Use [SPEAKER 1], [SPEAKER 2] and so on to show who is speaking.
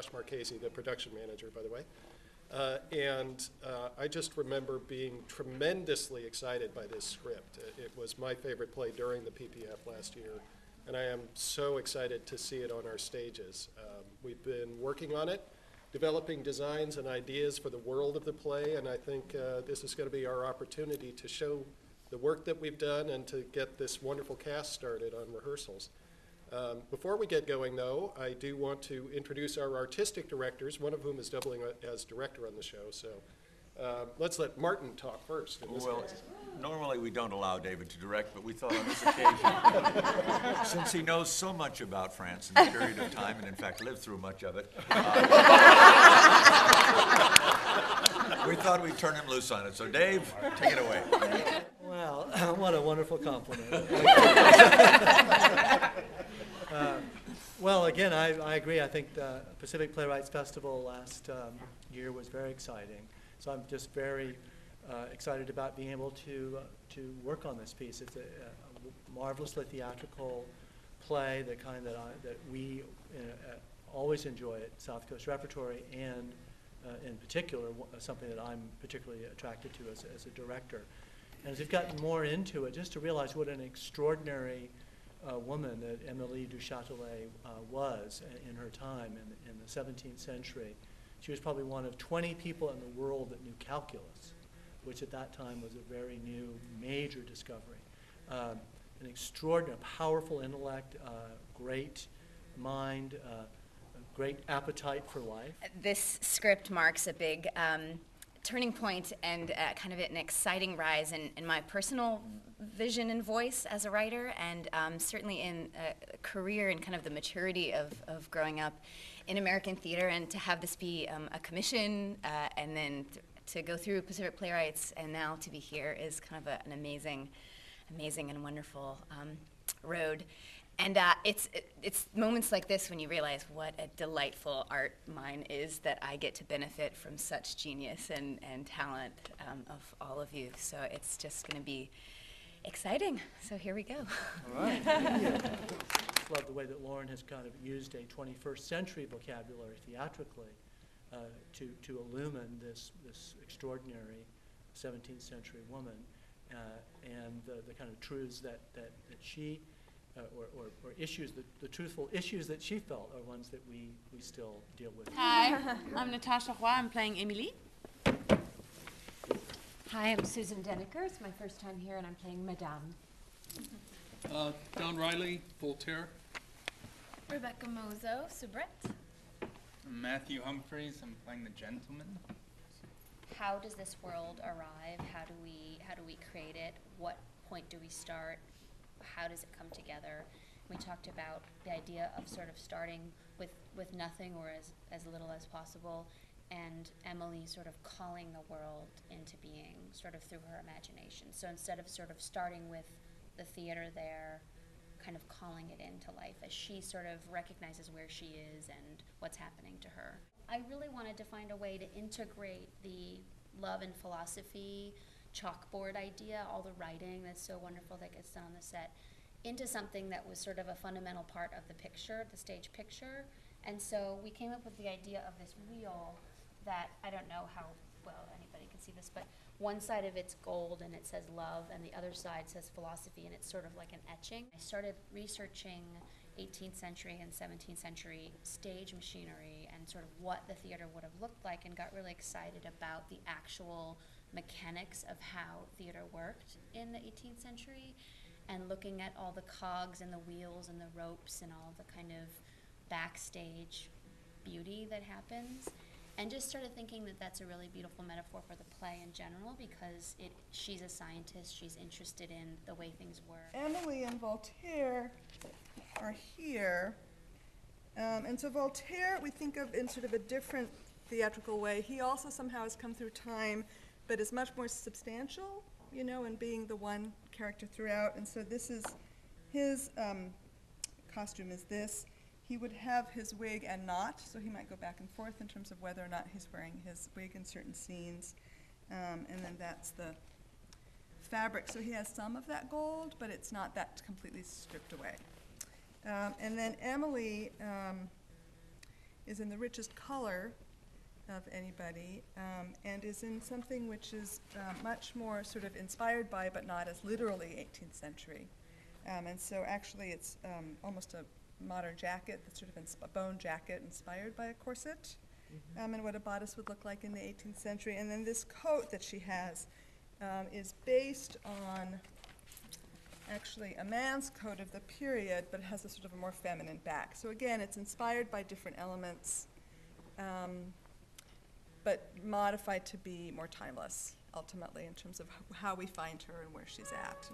[SPEAKER 1] Josh Marquesi, the production manager, by the way. I just remember being tremendously excited by this script. It was my favorite play during the PPF last year, and I am so excited to see it on our stages. We've been working on it, developing designs and ideas for the world of the play, and I think this is going to be our opportunity to show the work that we've done and to get this wonderful cast started on rehearsals. Before we get going, though, I do want to introduce our artistic directors, one of whom is doubling as director on the show. So let's let Martin talk first. In this case.
[SPEAKER 2] Normally we don't allow David to direct, but we thought on this occasion, since he knows so much about France in a period of time, and in fact lived through much of it, we thought we'd turn him loose on it. So Dave, take it away.
[SPEAKER 3] Well, what a wonderful compliment. Well, again, I agree. I think the Pacific Playwrights Festival last year was very exciting. So I'm just very excited about being able to work on this piece. It's a marvelously theatrical play, the kind that we always enjoy at South Coast Repertory, and in particular, something that I'm particularly attracted to as a director. And as we've gotten more into it, just to realize what an extraordinary woman that Emilie du Châtelet was in her time in the 17th century. She was probably one of 20 people in the world that knew calculus, which at that time was a very new, major discovery. An extraordinary, powerful intellect, great mind, a great appetite for life.
[SPEAKER 4] This script marks a big turning point and kind of an exciting rise in my personal vision and voice as a writer, and certainly in a career and kind of the maturity of growing up in American theater, and to have this be a commission and then to go through Pacific Playwrights and now to be here is kind of an amazing and wonderful road. And it's moments like this when you realize what a delightful art mine is, that I get to benefit from such genius and talent of all of you. So it's just going to be exciting. So here we go.
[SPEAKER 3] All right. I love the way that Lauren has kind of used a 21st century vocabulary theatrically to illumine this extraordinary 17th century woman and the kind of truths that she or issues, the truthful issues that she felt are ones that we still deal with.
[SPEAKER 5] Hi, I'm Natasha Roy. I'm playing Emilie.
[SPEAKER 6] Hi, I'm Susan Denaker. It's my first time here, and I'm playing Madame.
[SPEAKER 7] Don Reilly, Voltaire.
[SPEAKER 8] Rebecca Mozo, Soubrette.
[SPEAKER 9] Matthew Humphreys. I'm playing the Gentleman.
[SPEAKER 8] How does this world arrive? How do we create it? What point do we start? How does it come together? We talked about the idea of sort of starting with nothing or as little as possible, and Emilie sort of calling the world into being sort of through her imagination. So instead of sort of starting with the theater there, kind of calling it into life as she sort of recognizes where she is and what's happening to her. I really wanted to find a way to integrate the love and philosophy chalkboard idea, all the writing that's so wonderful that gets done on the set, into something that was sort of a fundamental part of the picture, the stage picture. And so we came up with the idea of this wheel that, I don't know how well anybody can see this, but one side of it's gold and it says love, and the other side says philosophy, and it's sort of like an etching. I started researching 18th century and 17th century stage machinery and sort of what the theater would have looked like, and got really excited about the actual mechanics of how theater worked in the 18th century, and looking at all the cogs and the wheels and the ropes and all the kind of backstage beauty that happens, and just started thinking that that's a really beautiful metaphor for the play in general, because she's a scientist, she's interested in the way things work.
[SPEAKER 10] Emilie and Voltaire are here, and so Voltaire we think of in sort of a different theatrical way. He also somehow has come through time, but is much more substantial, you know, and being the one character throughout. And so this is his costume is this. He would have his wig and not, so he might go back and forth in terms of whether or not he's wearing his wig in certain scenes. And then that's the fabric. So he has some of that gold, but it's not that completely stripped away. And then Emilie is in the richest color of anybody, and is in something which is much more sort of inspired by, but not as literally 18th century. And so actually it's almost a modern jacket, that's sort of a bone jacket inspired by a corset, and what a bodice would look like in the 18th century. And then this coat that she has is based on actually a man's coat of the period, but it has a sort of a more feminine back. So again, it's inspired by different elements, but modified to be more timeless, ultimately, in terms of how we find her and where she's at.